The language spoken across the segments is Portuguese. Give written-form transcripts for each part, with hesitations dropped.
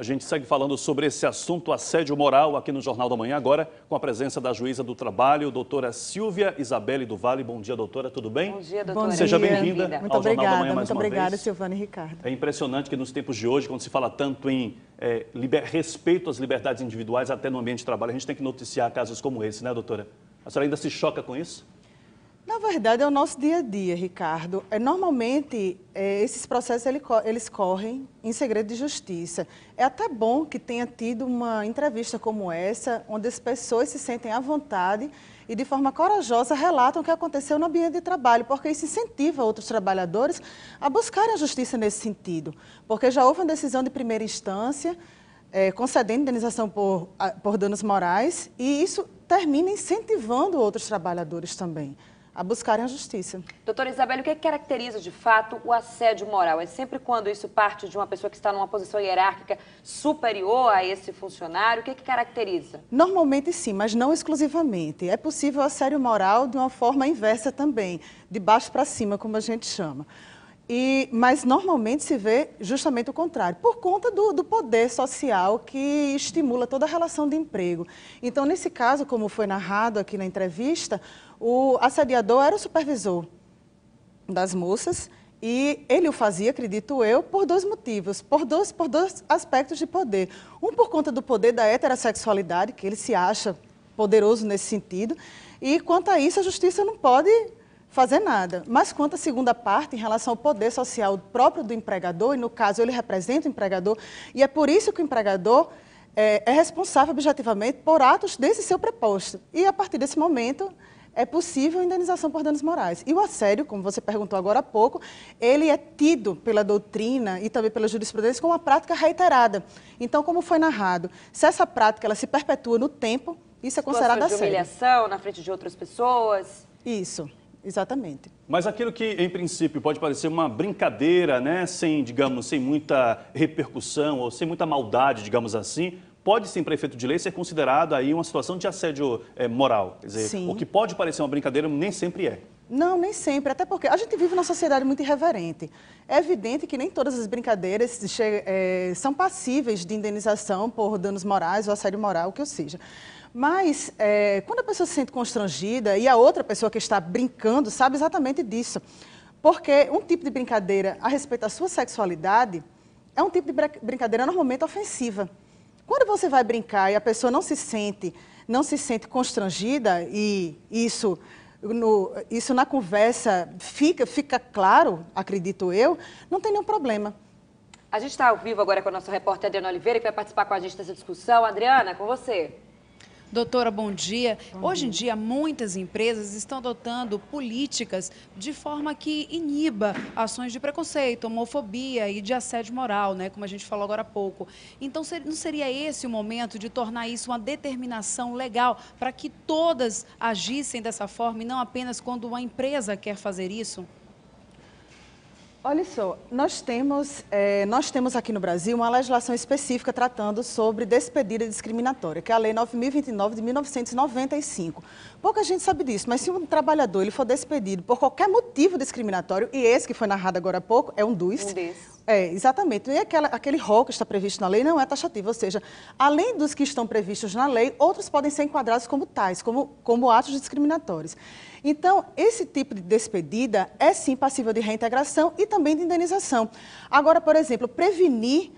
A gente segue falando sobre esse assunto, assédio moral, aqui no Jornal da Manhã, agora com a presença da juíza do trabalho, doutora Silvia Isabelle do Vale. Bom dia, doutora, tudo bem? Bom dia, doutora. Seja bem-vinda ao Jornal da Manhã mais muito uma obrigada, vez. Silvana e Ricardo. É impressionante que nos tempos de hoje, quando se fala tanto em respeito às liberdades individuais, até no ambiente de trabalho, a gente tem que noticiar casos como esse, né, doutora? A senhora ainda se choca com isso? Na verdade, é o nosso dia a dia, Ricardo. Normalmente, esses processos eles correm em segredo de justiça. É até bom que tenha tido uma entrevista como essa, onde as pessoas se sentem à vontade e, de forma corajosa, relatam o que aconteceu no ambiente de trabalho, porque isso incentiva outros trabalhadores a buscarem a justiça nesse sentido. Porque já houve uma decisão de primeira instância, concedendo indenização por danos morais, e isso termina incentivando outros trabalhadores também a buscarem a justiça. Doutora Isabelle, o que caracteriza de fato o assédio moral? É sempre quando isso parte de uma pessoa que está numa posição hierárquica superior a esse funcionário? O que caracteriza? Normalmente sim, mas não exclusivamente. É possível assédio moral de uma forma inversa também, de baixo para cima, como a gente chama. Mas normalmente se vê justamente o contrário, por conta do poder social que estimula toda a relação de emprego. Então, nesse caso, como foi narrado aqui na entrevista, o assediador era o supervisor das moças e ele o fazia, acredito eu, por dois motivos, por dois aspectos de poder. Um, por conta do poder da heterossexualidade, que ele se acha poderoso nesse sentido, e quanto a isso a justiça não pode fazer nada. Mas quanto à segunda parte, em relação ao poder social próprio do empregador, e no caso ele representa o empregador, e é por isso que o empregador é responsável objetivamente por atos desse seu preposto. E a partir desse momento é possível a indenização por danos morais. E o assédio, como você perguntou agora há pouco, ele é tido pela doutrina e também pela jurisprudência como uma prática reiterada. Então, como foi narrado, se essa prática ela se perpetua no tempo, isso é considerado assédio. De humilhação na frente de outras pessoas? Isso. Exatamente. Mas aquilo que, em princípio, pode parecer uma brincadeira, né, sem muita repercussão ou sem muita maldade, digamos assim, pode sim, para efeito de lei, ser considerado aí uma situação de assédio moral. Quer dizer, sim. O que pode parecer uma brincadeira nem sempre é. Não, nem sempre, até porque a gente vive numa sociedade muito irreverente. É evidente que nem todas as brincadeiras são passíveis de indenização por danos morais ou assédio moral, o que seja. Mas, quando a pessoa se sente constrangida e a outra pessoa que está brincando sabe exatamente disso. Porque um tipo de brincadeira a respeito da sua sexualidade é um tipo de brincadeira normalmente ofensiva. Quando você vai brincar e a pessoa não se sente constrangida e isso na conversa fica claro, acredito eu, não tem nenhum problema. A gente está ao vivo agora com a nossa repórter Adriana Oliveira, que vai participar com a gente dessa discussão. Adriana, com você. Doutora, bom dia. Hoje em dia, muitas empresas estão adotando políticas de forma que iniba ações de preconceito, homofobia e de assédio moral, né? Como a gente falou agora há pouco. Então, não seria esse o momento de tornar isso uma determinação legal para que todas agissem dessa forma e não apenas quando uma empresa quer fazer isso? Olha só, nós temos aqui no Brasil uma legislação específica tratando sobre despedida discriminatória, que é a Lei 9.029 de 1995. Pouca gente sabe disso, mas se um trabalhador ele for despedido por qualquer motivo discriminatório, e esse que foi narrado agora há pouco é um dos. Exatamente. E aquele rol que está previsto na lei não é taxativo, ou seja, além dos que estão previstos na lei, outros podem ser enquadrados como tais, como atos discriminatórios. Então, esse tipo de despedida é sim passível de reintegração e também de indenização. Agora, por exemplo, prevenir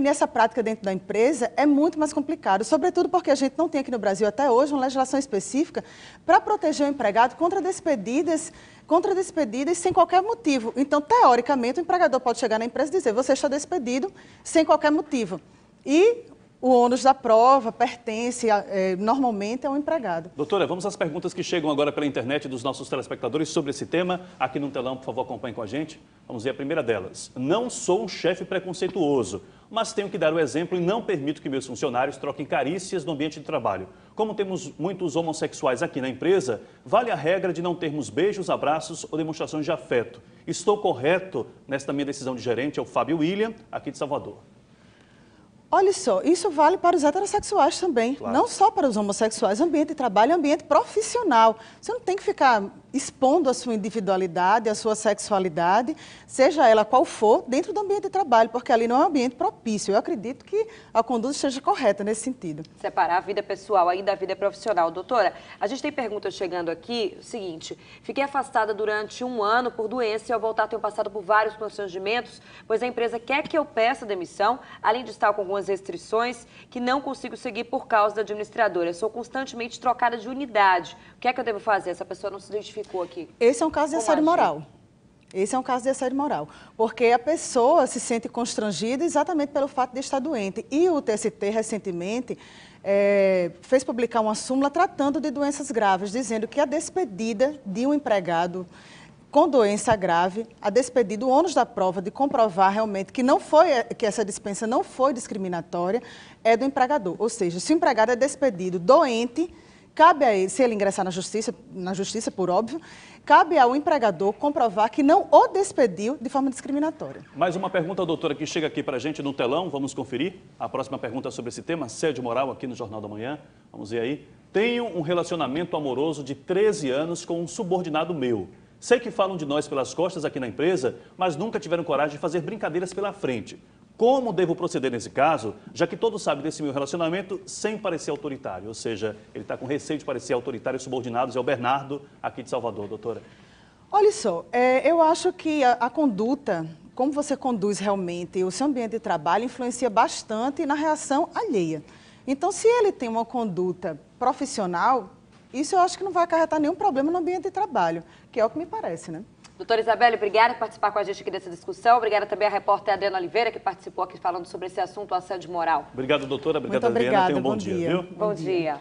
essa prática dentro da empresa é muito mais complicado, sobretudo porque a gente não tem aqui no Brasil até hoje uma legislação específica para proteger o empregado contra despedidas sem qualquer motivo. Então, teoricamente, o empregador pode chegar na empresa e dizer: você está despedido sem qualquer motivo. E o ônus da prova pertence normalmente ao empregado. Doutora, vamos às perguntas que chegam agora pela internet dos nossos telespectadores sobre esse tema. Aqui no telão, por favor, acompanhe com a gente. Vamos ver a primeira delas. Não sou um chefe preconceituoso, mas tenho que dar o exemplo e não permito que meus funcionários troquem carícias no ambiente de trabalho. Como temos muitos homossexuais aqui na empresa, vale a regra de não termos beijos, abraços ou demonstrações de afeto. Estou correto nesta minha decisão de gerente? É o Fábio William, aqui de Salvador. Olha só, isso vale para os heterossexuais também, Claro. não só para os homossexuais. Ambiente de trabalho é ambiente profissional. Você não tem que ficar expondo a sua individualidade, a sua sexualidade, seja ela qual for, dentro do ambiente de trabalho, porque ali não é um ambiente propício. Eu acredito que a conduta esteja correta nesse sentido. Separar a vida pessoal aí da vida profissional. Doutora, a gente tem perguntas chegando aqui. O seguinte, fiquei afastada durante 1 ano por doença e ao voltar tenho passado por vários constrangimentos, pois a empresa quer que eu peça demissão, além de estar com algumas restrições que não consigo seguir por causa da administradora. Eu sou constantemente trocada de unidade. O que é que eu devo fazer? Essa pessoa não se identificou aqui. Esse é um caso de Como assédio agir? moral. Esse é um caso de assédio moral, porque a pessoa se sente constrangida exatamente pelo fato de estar doente. E o TST, recentemente, fez publicar uma súmula tratando de doenças graves, dizendo que a despedida de um empregado com doença grave, a despedida, o ônus da prova de comprovar realmente que essa dispensa não foi discriminatória, é do empregador. Ou seja, se o empregado é despedido doente, cabe a ele, se ele ingressar na justiça, por óbvio, cabe ao empregador comprovar que não o despediu de forma discriminatória. Mais uma pergunta, doutora, que chega aqui para a gente no telão. Vamos conferir a próxima pergunta sobre esse tema, assédio moral, aqui no Jornal da Manhã. Vamos ver aí. Tenho um relacionamento amoroso de 13 anos com um subordinado meu. Sei que falam de nós pelas costas aqui na empresa, mas nunca tiveram coragem de fazer brincadeiras pela frente. Como devo proceder nesse caso, já que todos sabem desse meu relacionamento sem parecer autoritário? Ou seja, ele está com receio de parecer autoritário e subordinados. É o Bernardo, aqui de Salvador, doutora. Olha só, eu acho que a conduta, como você conduz realmente o seu ambiente de trabalho, influencia bastante na reação alheia. Então, se ele tem uma conduta profissional, isso eu acho que não vai acarretar nenhum problema no ambiente de trabalho, que é o que me parece, né? Doutora Isabelle, obrigada por participar com a gente aqui dessa discussão. Obrigada também à repórter Adriana Oliveira, que participou aqui falando sobre esse assunto, o assédio moral. Obrigado, doutora. Obrigado, Muito Adriana. obrigada, Tenha um bom bom dia, dia. viu? Bom dia.